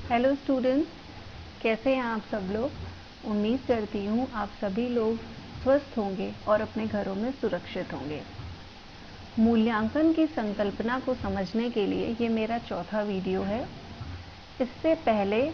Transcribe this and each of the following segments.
Hello students, कैसे हैं आप सब लोग। उम्मीद करती हूँ आप सभी लोग स्वस्थ होंगे और अपने घरों में सुरक्षित होंगे। मूल्यांकन की संकल्पना को समझने के लिए ये मेरा चौथा वीडियो है। इससे पहले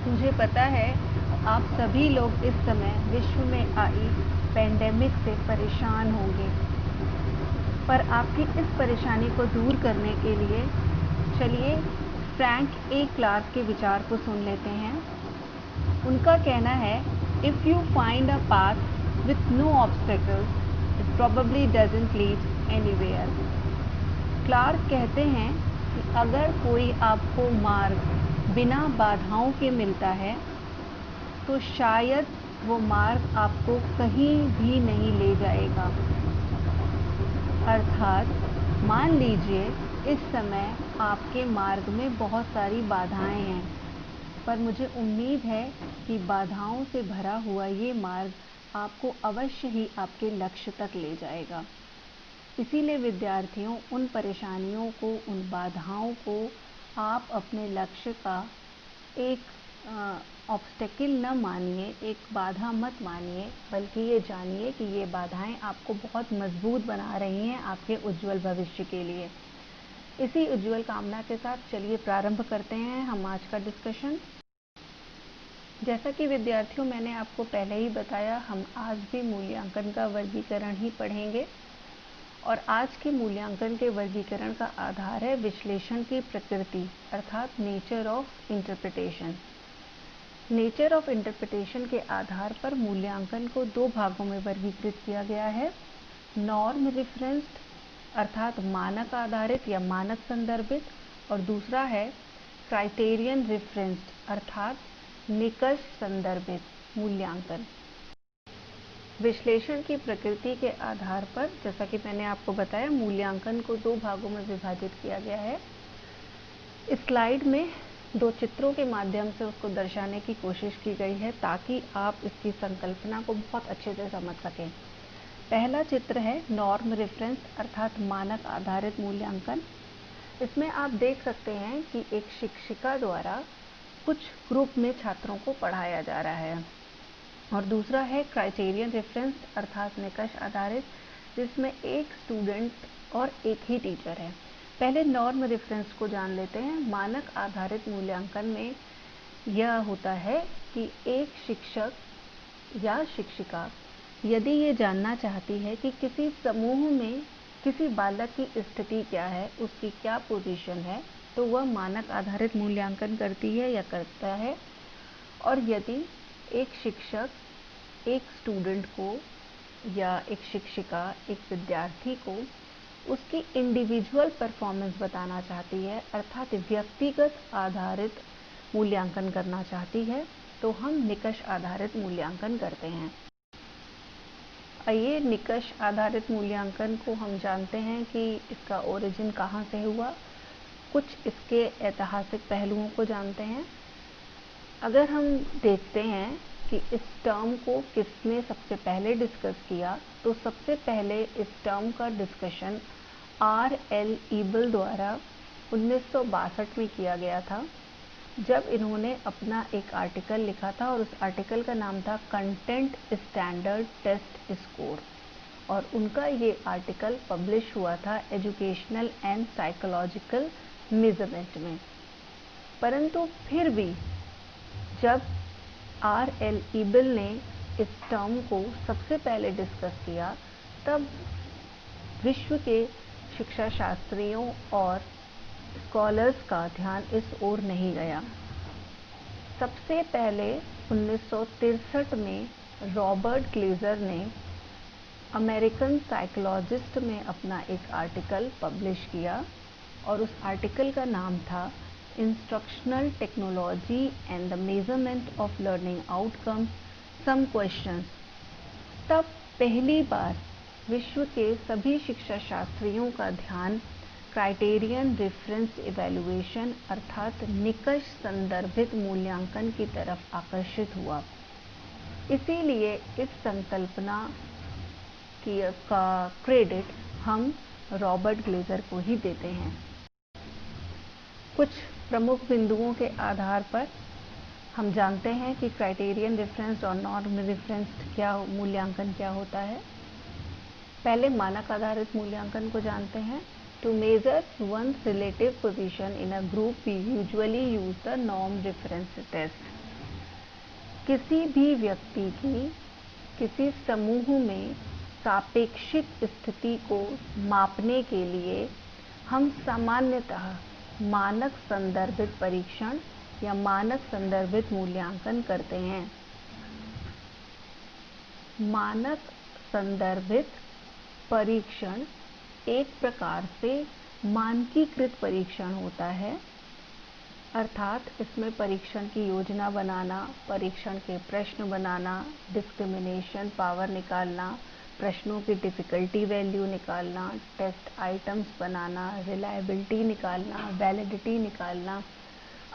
मुझे पता है आप सभी लोग इस समय विश्व में आई पैंडेमिक से परेशान होंगे, पर आपकी इस परेशानी को दूर करने के लिए चलिए फ्रैंक ए क्लार्क के विचार को सुन लेते हैं। उनका कहना है, if you find a path with no obstacles it probably doesn't lead anywhere. Clark कहते हैं कि अगर कोई आपको मार्ग बिना बाधाओं के मिलता है तो शायद वो मार्ग आपको कहीं भी नहीं ले जाएगा। अर्थात मान लीजिए इस समय आपके मार्ग में बहुत सारी बाधाएं हैं, पर मुझे उम्मीद है कि बाधाओं से भरा हुआ ये मार्ग आपको अवश्य ही आपके लक्ष्य तक ले जाएगा। इसीलिए विद्यार्थियों, उन परेशानियों को, उन बाधाओं को आप अपने लक्ष्य का एक ऑब्स्टेकल न मानिए, एक बाधा मत मानिए, बल्कि ये जानिए कि ये बाधाएं आपको बहुत मजबूत बना रही हैं आपके उज्जवल भविष्य के लिए। इसी उज्जवल कामना के साथ चलिए प्रारंभ करते हैं हम आज का डिस्कशन। जैसा कि विद्यार्थियों, मैंने आपको पहले ही बताया, हम आज भी मूल्यांकन का वर्गीकरण ही पढ़ेंगे और आज के मूल्यांकन के वर्गीकरण का आधार है विश्लेषण की प्रकृति, अर्थात nature of interpretation. Nature of interpretation के आधार पर मूल्यांकन को दो भागों में वर्गीकृत किया गया है। नॉर्म रेफरेंस्ड अर्थात मानक आधारित या मानक संदर्भित, और दूसरा है क्राइटेरियन रेफरेंस्ड अर्थात निकष संदर्भित मूल्यांकन। विश्लेषण की प्रकृति के आधार पर, जैसा कि मैंने आपको बताया, मूल्यांकन को दो भागों में विभाजित किया गया है। इस स्लाइड में दो चित्रों के माध्यम से उसको दर्शाने की कोशिश की गई है ताकि आप इसकी संकल्पना को बहुत अच्छे से समझ सकें। पहला चित्र है नॉर्म रेफरेंस अर्थात मानक आधारित मूल्यांकन। इसमें आप देख सकते हैं कि एक शिक्षिका द्वारा कुछ ग्रुप में छात्रों को पढ़ाया जा रहा है, और दूसरा है क्राइटेरियन रेफरेंस अर्थात निकष आधारित, जिसमें एक स्टूडेंट और एक ही टीचर है। पहले नॉर्म रेफरेंस को जान लेते हैं। मानक आधारित मूल्यांकन में यह होता है कि एक शिक्षक या शिक्षिका यदि ये जानना चाहती है कि किसी समूह में किसी बालक की स्थिति क्या है, उसकी क्या पोजीशन है, तो वह मानक आधारित मूल्यांकन करती है या करता है। और यदि एक शिक्षक एक स्टूडेंट को या एक शिक्षिका एक विद्यार्थी को उसकी इंडिविजुअल परफॉर्मेंस बताना चाहती है, अर्थात व्यक्तिगत आधारित मूल्यांकन करना चाहती है, तो हम निकष आधारित मूल्यांकन करते हैं। आइए निकष आधारित मूल्यांकन को हम जानते हैं कि इसका ओरिजिन कहाँ से हुआ, कुछ इसके ऐतिहासिक पहलुओं को जानते हैं। अगर हम देखते हैं कि इस टर्म को किसने सबसे पहले डिस्कस किया, तो सबसे पहले इस टर्म का डिस्कशन R.L. ईबल द्वारा 1962 में किया गया था, जब इन्होंने अपना एक आर्टिकल लिखा था और उस आर्टिकल का नाम था कंटेंट स्टैंडर्ड टेस्ट स्कोर, और उनका ये आर्टिकल पब्लिश हुआ था एजुकेशनल एंड साइकोलॉजिकल मेजरमेंट में। परंतु फिर भी जब R.L. ईबल ने इस टर्म को सबसे पहले डिस्कस किया, तब विश्व के शिक्षा शास्त्रियों और स्कॉलर्स का ध्यान इस ओर नहीं गया। सबसे पहले 1963 में रॉबर्ट ग्लेजर ने अमेरिकन साइकोलॉजिस्ट में अपना एक आर्टिकल पब्लिश किया, और उस आर्टिकल का नाम था instructional technology and the measurement of learning outcomes, some questions. तब पहली बार विश्व के सभी शिक्षा शास्त्रियों का ध्यान क्राइटेरियन रेफरेंस इवैल्यूएशन अर्थात निकष संदर्भित मूल्यांकन की तरफ आकर्षित हुआ। इसीलिए इस संकल्पना का क्रेडिट हम रॉबर्ट ग्लेजर को ही देते हैं। कुछ प्रमुख बिंदुओं के आधार पर हम जानते हैं कि क्राइटेरियन रेफरेंस्ड और नॉर्म रेफरेंस्ड क्या मूल्यांकन क्या होता है। पहले मानक आधारित मूल्यांकन को जानते हैं। To measure one's relative position in a group we usually use the norm reference test। किसी भी व्यक्ति की किसी समूह में सापेक्षिक स्थिति को मापने के लिए हम सामान्यतः मानक संदर्भित परीक्षण या मानक संदर्भित मूल्यांकन करते हैं। मानक संदर्भित परीक्षण एक प्रकार से मानकीकृत परीक्षण होता है, अर्थात इसमें परीक्षण की योजना बनाना, परीक्षण के प्रश्न बनाना, डिस्क्रिमिनेशन पावर निकालना, प्रश्नों की डिफ़िकल्टी वैल्यू निकालना, टेस्ट आइटम्स बनाना, रिलायबिलिटी निकालना, वैलिडिटी निकालना,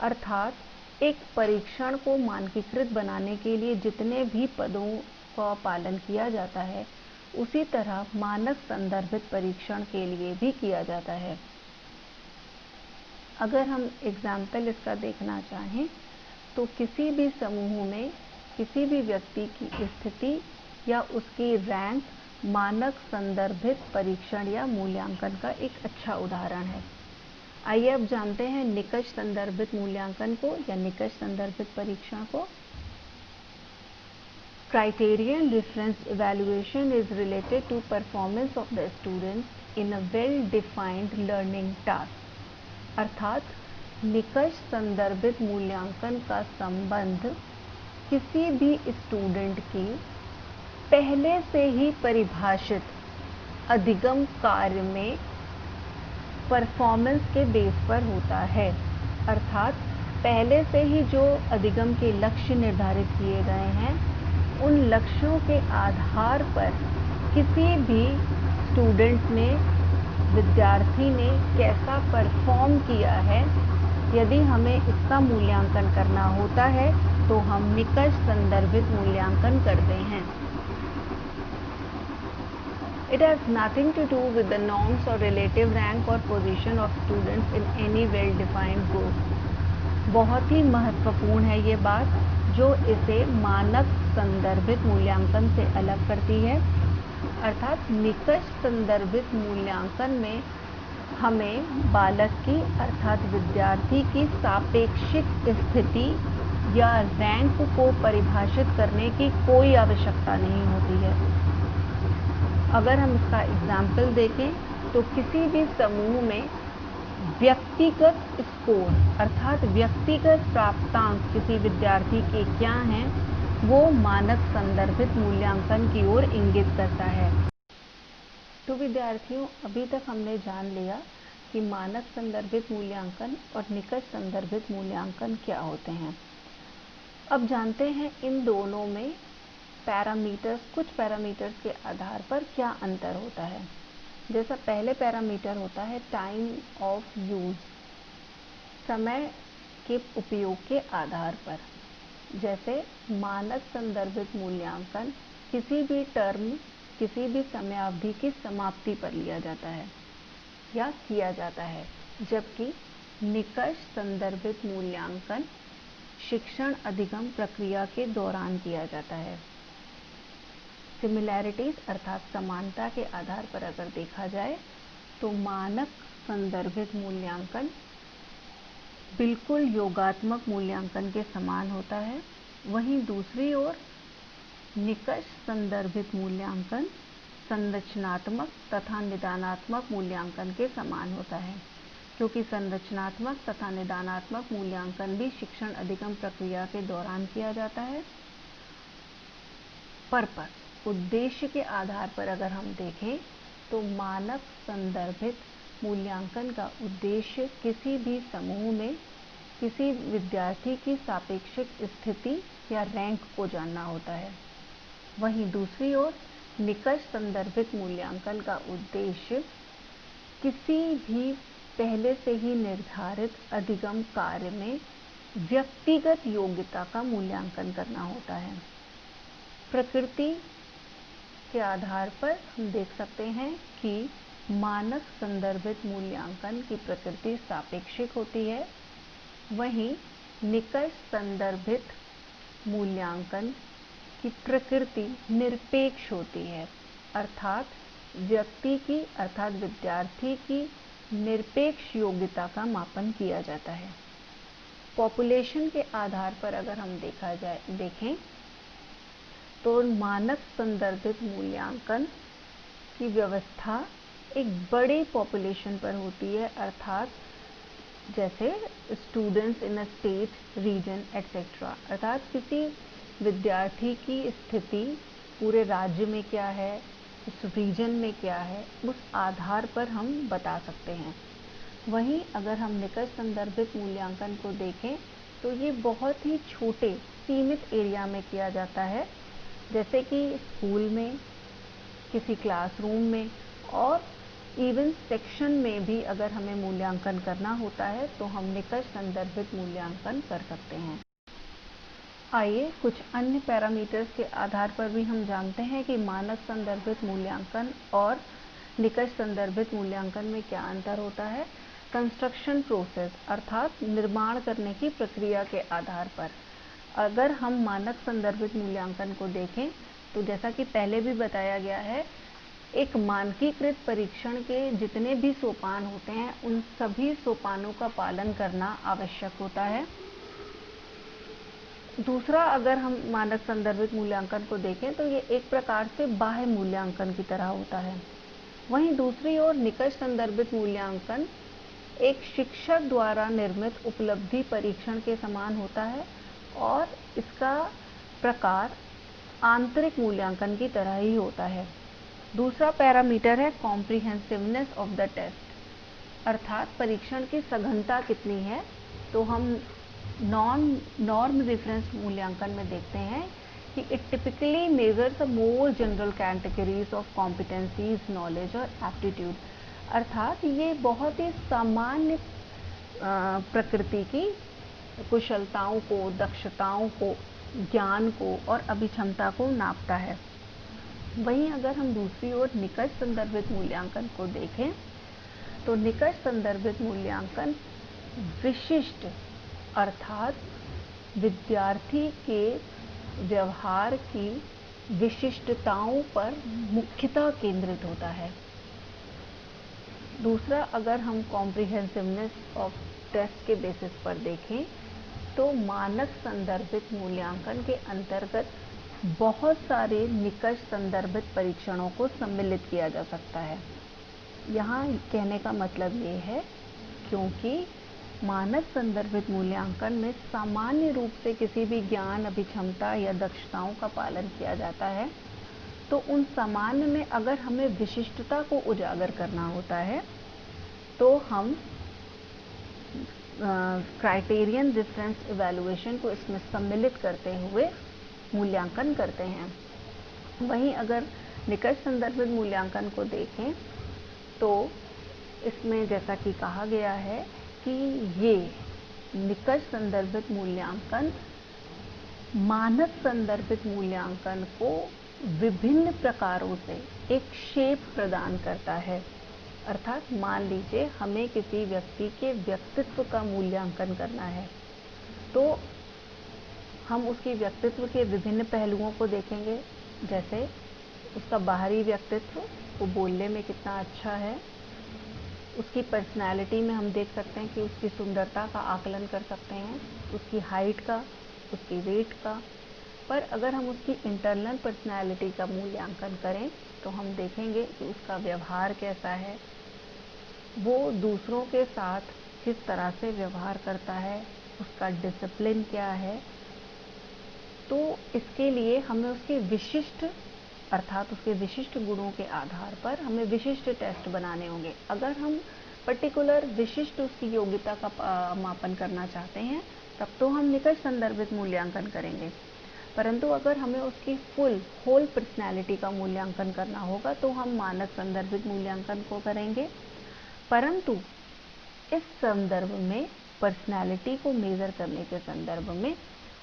अर्थात एक परीक्षण को मानकीकृत बनाने के लिए जितने भी पदों का पालन किया जाता है, उसी तरह मानक संदर्भित परीक्षण के लिए भी किया जाता है। अगर हम एग्जाम्पल इसका देखना चाहें, तो किसी भी समूह में किसी भी व्यक्ति की स्थिति या उसकी रैंक मानक संदर्भित परीक्षण या मूल्यांकन का एक अच्छा उदाहरण है। आइए अब जानते हैं निकष संदर्भित मूल्यांकन को या निकष संदर्भित परीक्षण को। Criterion reference evaluation is related to performance of the students in a well-defined learning task। अर्थात निकष संदर्भित मूल्यांकन का संबंध किसी भी स्टूडेंट की पहले से ही परिभाषित अधिगम कार्य में परफॉर्मेंस के बेस पर होता है। अर्थात पहले से ही जो अधिगम के लक्ष्य निर्धारित किए गए हैं, उन लक्ष्यों के आधार पर किसी भी स्टूडेंट ने, विद्यार्थी ने कैसा परफॉर्म किया है, यदि हमें इसका मूल्यांकन करना होता है तो हम निकष संदर्भित मूल्यांकन करते हैं। It has nothing to do with the norms or relative rank or position of students in any well-defined group। बहुत ही महत्वपूर्ण है ये बात, जो इसे मानक संदर्भित मूल्यांकन से अलग करती है। अर्थात निकष संदर्भित मूल्यांकन में हमें बालक की अर्थात विद्यार्थी की सापेक्षिक स्थिति या रैंक को परिभाषित करने की कोई आवश्यकता नहीं होती है। अगर हम इसका एग्जाम्पल देखें, तो किसी भी समूह में व्यक्तिगत स्कोर अर्थात व्यक्तिगत प्राप्तांक किसी विद्यार्थी के क्या हैं, वो मानक संदर्भित मूल्यांकन की ओर इंगित करता है। तो विद्यार्थियों, अभी तक हमने जान लिया कि मानक संदर्भित मूल्यांकन और निकष संदर्भित मूल्यांकन क्या होते हैं। अब जानते हैं इन दोनों में कुछ पैरामीटर्स के आधार पर क्या अंतर होता है। जैसा पहले पैरामीटर होता है टाइम ऑफ यूज, समय के उपयोग के आधार पर। जैसे मानक संदर्भित मूल्यांकन किसी भी टर्म, किसी भी समयावधि की समाप्ति पर लिया जाता है या किया जाता है, जबकि निकष संदर्भित मूल्यांकन शिक्षण अधिगम प्रक्रिया के दौरान किया जाता है। सिमिलैरिटीज अर्थात समानता के आधार पर अगर देखा जाए तो मानक संदर्भित मूल्यांकन बिल्कुल योगात्मक मूल्यांकन के समान होता है, वहीं दूसरी ओर निकष संदर्भित मूल्यांकन संरचनात्मक तथा निदानात्मक मूल्यांकन के समान होता है, क्योंकि संरचनात्मक तथा निदानात्मक मूल्यांकन भी शिक्षण अधिगम प्रक्रिया के दौरान किया जाता है। पर उद्देश्य के आधार पर अगर हम देखें तो मानक संदर्भित मूल्यांकन का उद्देश्य किसी भी समूह में किसी विद्यार्थी की सापेक्षिक स्थिति या रैंक को जानना होता है, वहीं दूसरी ओर निकष संदर्भित मूल्यांकन का उद्देश्य किसी भी पहले से ही निर्धारित अधिगम कार्य में व्यक्तिगत योग्यता का मूल्यांकन करना होता है। प्रकृति के आधार पर हम देख सकते हैं कि मानक संदर्भित मूल्यांकन की प्रकृति सापेक्षिक होती है, वहीं निकष संदर्भित मूल्यांकन की प्रकृति निरपेक्ष होती है, अर्थात व्यक्ति की अर्थात विद्यार्थी की निरपेक्ष योग्यता का मापन किया जाता है। पॉपुलेशन के आधार पर अगर हम देखें तो मानक संदर्भित मूल्यांकन की व्यवस्था एक बड़े पॉपुलेशन पर होती है, अर्थात जैसे students in a state, region etcetera, अर्थात किसी विद्यार्थी की स्थिति पूरे राज्य में क्या है, उस रीजन में क्या है, उस आधार पर हम बता सकते हैं। वहीं अगर हम निकष संदर्भित मूल्यांकन को देखें तो ये बहुत ही छोटे सीमित एरिया में किया जाता है, जैसे कि स्कूल में, किसी क्लासरूम में और इवन सेक्शन में भी अगर हमें मूल्यांकन करना होता है तो हम निकष संदर्भित मूल्यांकन कर सकते हैं। आइए कुछ अन्य पैरामीटर्स के आधार पर भी हम जानते हैं कि मानक संदर्भित मूल्यांकन और निकष संदर्भित मूल्यांकन में क्या अंतर होता है। कंस्ट्रक्शन प्रोसेस अर्थात निर्माण करने की प्रक्रिया के आधार पर अगर हम मानक संदर्भित मूल्यांकन को देखें तो जैसा कि पहले भी बताया गया है, एक मानकीकृत परीक्षण के जितने भी सोपान होते हैं उन सभी सोपानों का पालन करना आवश्यक होता है। दूसरा, अगर हम मानक संदर्भित मूल्यांकन को देखें तो ये एक प्रकार से बाह्य मूल्यांकन की तरह होता है, वहीं दूसरी ओर निकष संदर्भित मूल्यांकन एक शिक्षक द्वारा निर्मित उपलब्धि परीक्षण के समान होता है और इसका प्रकार आंतरिक मूल्यांकन की तरह ही होता है। दूसरा पैरामीटर है कॉम्प्रिहेंसिवनेस ऑफ द टेस्ट, अर्थात परीक्षण की सघनता कितनी है। तो हम नॉर्म रेफरेंस मूल्यांकन में देखते हैं कि it typically measures a more general categories of competencies, knowledge और एप्टीट्यूड, अर्थात ये बहुत ही सामान्य प्रकृति की कुशलताओं को, दक्षताओं को, ज्ञान को और अभिक्षमता को नापता है। वहीं अगर हम दूसरी ओर निकष संदर्भित मूल्यांकन को देखें तो निकष संदर्भित मूल्यांकन विशिष्ट अर्थात विद्यार्थी के व्यवहार की विशिष्टताओं पर मुख्यतः केंद्रित होता है। दूसरा, अगर हम कॉम्प्रिहेंसिवनेस ऑफ टेस्ट के बेसिस पर देखें तो मानक संदर्भित मूल्यांकन के अंतर्गत बहुत सारे निकष संदर्भित परीक्षणों को सम्मिलित किया जा सकता है। यहाँ कहने का मतलब ये है क्योंकि मानक संदर्भित मूल्यांकन में सामान्य रूप से किसी भी ज्ञान, अभिक्षमता या दक्षताओं का पालन किया जाता है, तो उन सामान्य में अगर हमें विशिष्टता को उजागर करना होता है तो हम क्राइटेरियन रेफरेंस इवैल्यूएशन को इसमें सम्मिलित करते हुए मूल्यांकन करते हैं। वहीं अगर निकट संदर्भित मूल्यांकन को देखें तो इसमें जैसा कि कहा गया है कि ये निकट संदर्भित मूल्यांकन मानक संदर्भित मूल्यांकन को विभिन्न प्रकारों से एक शेप प्रदान करता है। अर्थात मान लीजिए हमें किसी व्यक्ति के व्यक्तित्व का मूल्यांकन करना है तो हम उसके व्यक्तित्व के विभिन्न पहलुओं को देखेंगे, जैसे उसका बाहरी व्यक्तित्व, वो बोलने में कितना अच्छा है, उसकी पर्सनैलिटी में हम देख सकते हैं कि उसकी सुंदरता का आकलन कर सकते हैं, उसकी हाइट का, उसकी वेट का। पर अगर हम उसकी इंटरनल पर्सनैलिटी का मूल्यांकन करें तो हम देखेंगे कि उसका व्यवहार कैसा है, वो दूसरों के साथ किस तरह से व्यवहार करता है, उसका डिसिप्लिन क्या है। तो इसके लिए हमें उसके विशिष्ट अर्थात उसके विशिष्ट गुणों के आधार पर हमें विशिष्ट टेस्ट बनाने होंगे। अगर हम पर्टिकुलर विशिष्ट उसकी योग्यता का मापन करना चाहते हैं तब तो हम निकट संदर्भित मूल्यांकन करेंगे, परंतु अगर हमें उसकी होल पर्सनैलिटी का मूल्यांकन करना होगा तो हम मानक संदर्भित मूल्यांकन को करेंगे। परंतु इस संदर्भ में पर्सनैलिटी को मेज़र करने के संदर्भ में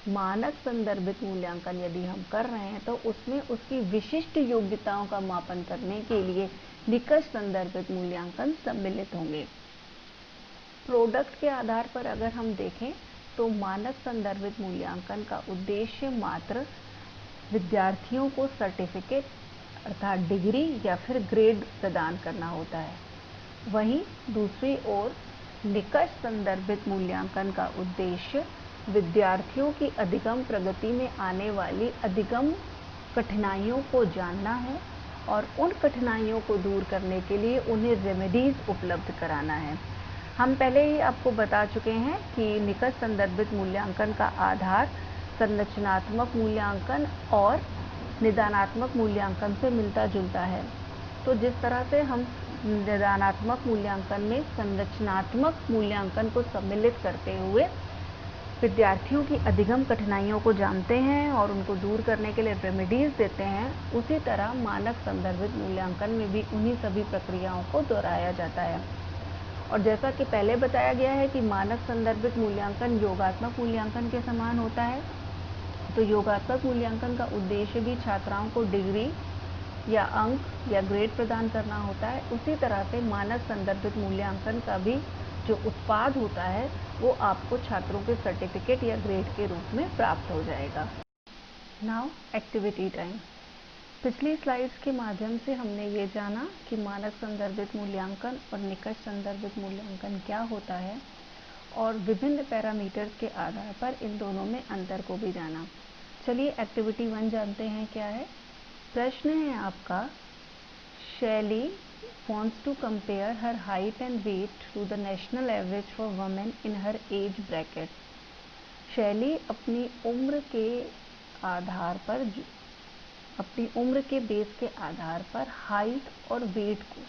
मानक संदर्भित मूल्यांकन यदि हम कर रहे हैं तो उसमें उसकी विशिष्ट योग्यताओं का मापन करने के लिए निकट संदर्भित मूल्यांकन सम्मिलित होंगे। प्रोडक्ट के आधार पर अगर हम देखें तो मानक संदर्भित मूल्यांकन का उद्देश्य मात्र विद्यार्थियों को सर्टिफिकेट अर्थात डिग्री या फिर ग्रेड प्रदान करना होता है। वहीं दूसरी ओर निकट संदर्भित मूल्यांकन का उद्देश्य विद्यार्थियों की अधिगम प्रगति में आने वाली अधिगम कठिनाइयों को जानना है और उन कठिनाइयों को दूर करने के लिए उन्हें रेमेडीज उपलब्ध कराना है। हम पहले ही आपको बता चुके हैं कि निकट संदर्भित मूल्यांकन का आधार संरचनात्मक मूल्यांकन और निदानात्मक मूल्यांकन से मिलता जुलता है। तो जिस तरह से हम निदानात्मक मूल्यांकन में संरचनात्मक मूल्यांकन को सम्मिलित करते हुए विद्यार्थियों की अधिगम कठिनाइयों को जानते हैं और उनको दूर करने के लिए रेमेडीज देते हैं, उसी तरह मानक संदर्भित मूल्यांकन में भी उन्हीं सभी प्रक्रियाओं को दोहराया जाता है। और जैसा कि पहले बताया गया है कि मानक संदर्भित मूल्यांकन योगात्मक मूल्यांकन के समान होता है, तो योगात्मक मूल्यांकन का उद्देश्य भी छात्राओं को डिग्री या अंक या ग्रेड प्रदान करना होता है। उसी तरह से मानक संदर्भित मूल्यांकन का भी जो उत्पाद होता है वो आपको छात्रों के सर्टिफिकेट या ग्रेड के रूप में प्राप्त हो जाएगा। Now activity time. पिछली स्लाइड्स के माध्यम से हमने ये जाना कि मानक संदर्भित मूल्यांकन और निकट संदर्भित मूल्यांकन क्या होता है और विभिन्न पैरामीटर्स के आधार पर इन दोनों में अंतर को भी जाना। चलिए एक्टिविटी 1 जानते हैं क्या है। प्रश्न है आपका, शैली wants to compare her height and weight to the national average for women in her age bracket। शैली अपनी उम्र के आधार पर अपनी उम्र के बेस के आधार पर हाइट और वेट को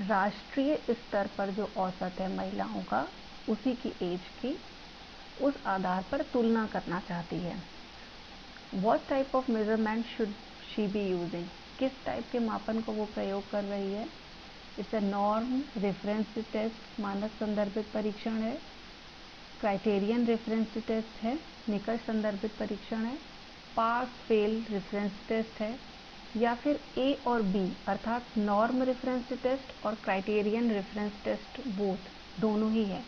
राष्ट्रीय स्तर पर जो औसत है महिलाओं का उसी की एज की उस आधार पर तुलना करना चाहती है। What type of measurement should she be using? किस टाइप के मापन को वो प्रयोग कर रही है। इसे नॉर्म रेफरेंस टेस्ट मानक संदर्भित परीक्षण है, क्राइटेरियन रेफरेंस टेस्ट है, निकट संदर्भित परीक्षण है, पास फेल रेफरेंस टेस्ट है, या फिर ए और बी अर्थात नॉर्म रेफरेंस टेस्ट और क्राइटेरियन रेफरेंस टेस्ट बोथ दोनों ही है।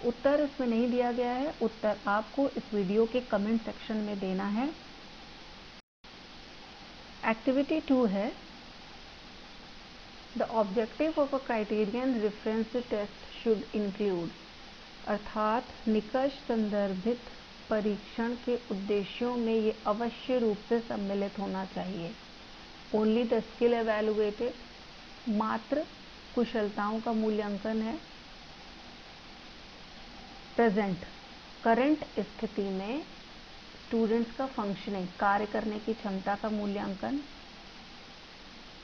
उत्तर इसमें नहीं दिया गया है, उत्तर आपको इस वीडियो के कमेंट सेक्शन में देना है। एक्टिविटी 2 है, the objective of a criterion reference test should include, अर्थात निकट संदर्भित परीक्षण के उद्देश्यों में ये अवश्य रूप से सम्मिलित होना चाहिए। ओनली द स्किल एवेलुएटेड, मात्र कुशलताओं का मूल्यांकन है। प्रेजेंट करंट स्थिति में स्टूडेंट्स का फंक्शनिंग कार्य करने की क्षमता का मूल्यांकन।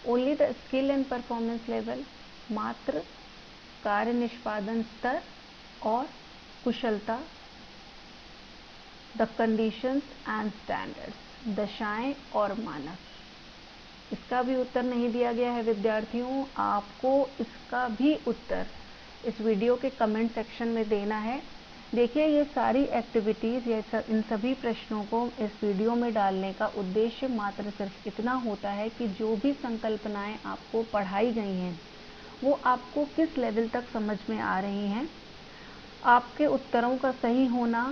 Only the skill and performance level, मात्र कार्य निष्पादन स्तर और कुशलता, द कंडीशंस एंड स्टैंडर्ड्स, दशाएं और मानक। इसका भी उत्तर नहीं दिया गया है विद्यार्थियों। आपको इसका भी उत्तर इस वीडियो के कमेंट सेक्शन में देना है। देखिए, ये सारी एक्टिविटीज़ या इन सभी प्रश्नों को इस वीडियो में डालने का उद्देश्य मात्र सिर्फ इतना होता है कि जो भी संकल्पनाएं आपको पढ़ाई गई हैं वो आपको किस लेवल तक समझ में आ रही हैं। आपके उत्तरों का सही होना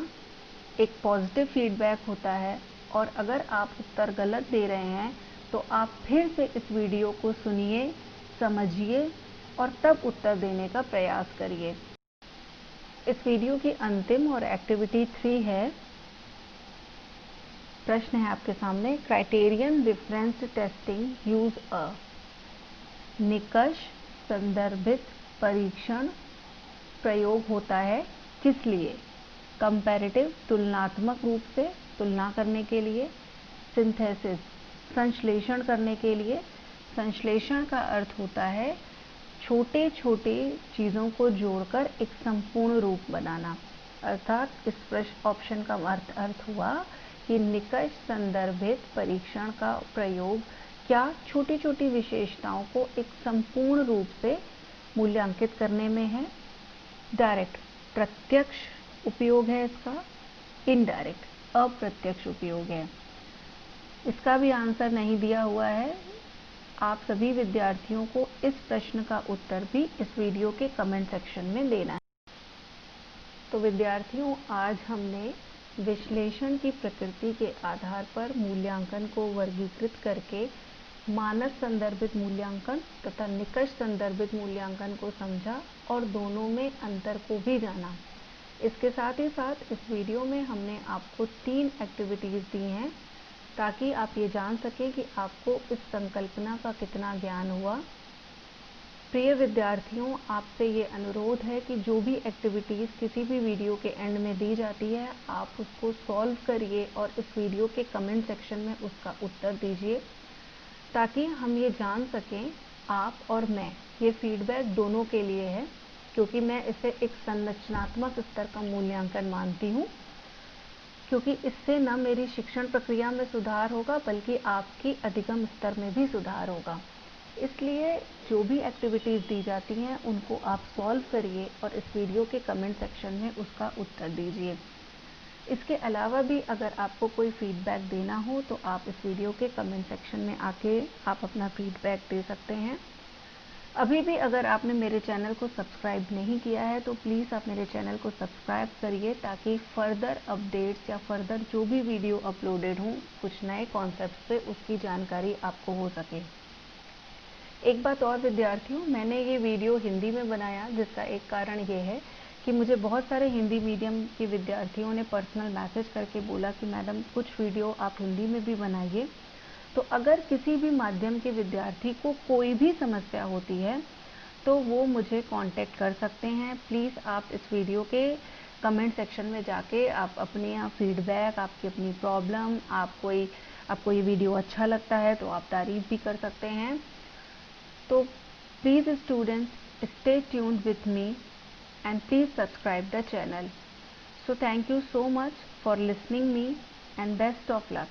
एक पॉजिटिव फीडबैक होता है, और अगर आप उत्तर गलत दे रहे हैं तो आप फिर से इस वीडियो को सुनिए, समझिए और तब उत्तर देने का प्रयास करिए। इस वीडियो की अंतिम और एक्टिविटी 3 है। प्रश्न है आपके सामने, criterion reference testing use a. निकष संदर्भित परीक्षण प्रयोग होता है किस लिए? कंपैरेटिव, तुलनात्मक रूप से तुलना करने के लिए। सिंथेसिस, संश्लेषण करने के लिए। संश्लेषण का अर्थ होता है छोटे छोटे चीज़ों को जोड़कर एक संपूर्ण रूप बनाना। अर्थात इस प्रश्न ऑप्शन का अर्थ हुआ कि निकष संदर्भित परीक्षण का प्रयोग क्या छोटी छोटी विशेषताओं को एक संपूर्ण रूप से मूल्यांकित करने में है। डायरेक्ट, प्रत्यक्ष उपयोग है इसका। इनडायरेक्ट, अप्रत्यक्ष उपयोग है। इसका भी आंसर नहीं दिया हुआ है। आप सभी विद्यार्थियों को इस प्रश्न का उत्तर भी इस वीडियो के कमेंट सेक्शन में देना है। तो विद्यार्थियों, आज हमने विश्लेषण की प्रकृति के आधार पर मूल्यांकन को वर्गीकृत करके मानक संदर्भित मूल्यांकन तथा निकष संदर्भित मूल्यांकन को समझा और दोनों में अंतर को भी जाना। इसके साथ ही साथ इस वीडियो में हमने आपको 3 एक्टिविटीज़ दी हैं ताकि आप ये जान सकें कि आपको इस संकल्पना का कितना ज्ञान हुआ। प्रिय विद्यार्थियों, आपसे ये अनुरोध है कि जो भी एक्टिविटीज़ किसी भी वीडियो के एंड में दी जाती है, आप उसको सॉल्व करिए और इस वीडियो के कमेंट सेक्शन में उसका उत्तर दीजिए, ताकि हम ये जान सकें, आप और मैं, ये फीडबैक दोनों के लिए है, क्योंकि मैं इसे एक संरचनात्मक स्तर का मूल्यांकन मानती हूँ, क्योंकि इससे न मेरी शिक्षण प्रक्रिया में सुधार होगा बल्कि आपकी अधिगम स्तर में भी सुधार होगा। इसलिए जो भी एक्टिविटीज़ दी जाती हैं उनको आप सॉल्व करिए और इस वीडियो के कमेंट सेक्शन में उसका उत्तर दीजिए। इसके अलावा भी अगर आपको कोई फीडबैक देना हो तो आप इस वीडियो के कमेंट सेक्शन में आके आप अपना फीडबैक दे सकते हैं। अभी भी अगर आपने मेरे चैनल को सब्सक्राइब नहीं किया है तो प्लीज़ आप मेरे चैनल को सब्सक्राइब करिए, ताकि फर्दर अपडेट्स या फर्दर जो भी वीडियो अपलोडेड हों कुछ नए कॉन्सेप्ट पे, उसकी जानकारी आपको हो सके। एक बात और विद्यार्थियों, मैंने ये वीडियो हिंदी में बनाया जिसका एक कारण ये है कि मुझे बहुत सारे हिंदी मीडियम के विद्यार्थियों ने पर्सनल मैसेज करके बोला कि मैडम कुछ वीडियो आप हिंदी में भी बनाइए। तो अगर किसी भी माध्यम के विद्यार्थी को कोई भी समस्या होती है तो वो मुझे कांटेक्ट कर सकते हैं। प्लीज़ आप इस वीडियो के कमेंट सेक्शन में जाके आप अपने यहाँ फीडबैक, आपकी अपनी प्रॉब्लम, आपको ये वीडियो अच्छा लगता है तो आप तारीफ़ भी कर सकते हैं। तो please students, stay tuned with me and please subscribe the channel. So thank you so much for listening me and best of luck.